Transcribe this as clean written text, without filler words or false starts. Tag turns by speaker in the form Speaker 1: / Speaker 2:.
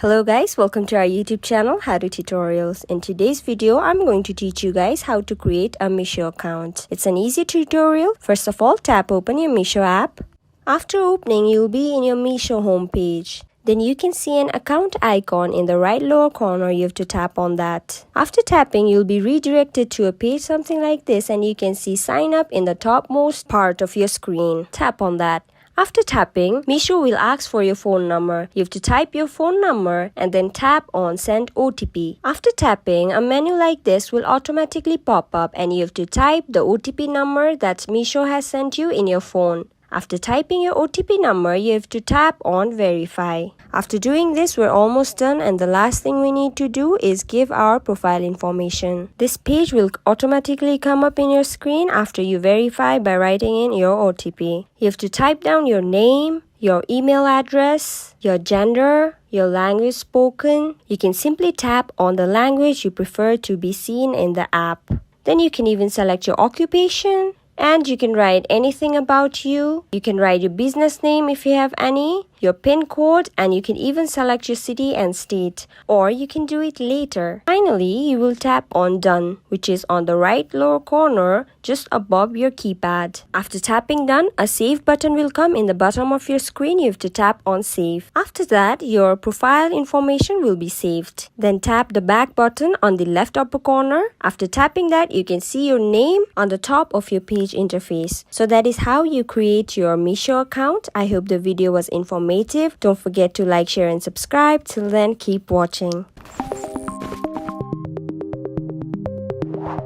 Speaker 1: Hello guys, welcome to our YouTube channel How to Tutorials. In today's video, I'm going to teach you guys how to create a Meesho account. It's an easy tutorial. First of all, tap open your Meesho app. After opening, you'll be in your Meesho homepage. Then you can see an account icon in the right lower corner. You have to tap on that. After tapping, you'll be redirected to a page something like this, and you can see sign up in the topmost part of your screen. Tap on that. After tapping, Meesho will ask for your phone number. You have to type your phone number and then tap on Send OTP. After tapping, a menu like this will automatically pop up and you have to type the OTP number that Meesho has sent you in your phone. After typing your OTP number, you have to tap on Verify. After doing this, we're almost done, and the last thing we need to do is give our profile information. This page will automatically come up in your screen after you verify by writing in your OTP. You have to type down your name, your email address, your gender, your language spoken. You can simply tap on the language you prefer to be seen in the app. Then you can even select your occupation. And you can write anything about you. You can write your business name if you have any, your PIN code, and you can even select your city and state. Or you can do it later. Finally, you will tap on Done, which is on the right lower corner just above your keypad. After tapping Done, a Save button will come in the bottom of your screen. You have to tap on Save. After that, your profile information will be saved. Then tap the back button on the left upper corner. After tapping that, you can see your name on the top of your page interface. So that is how you create your Meesho account. I hope the video was informative. Don't forget to like, share and subscribe. Till then, keep watching.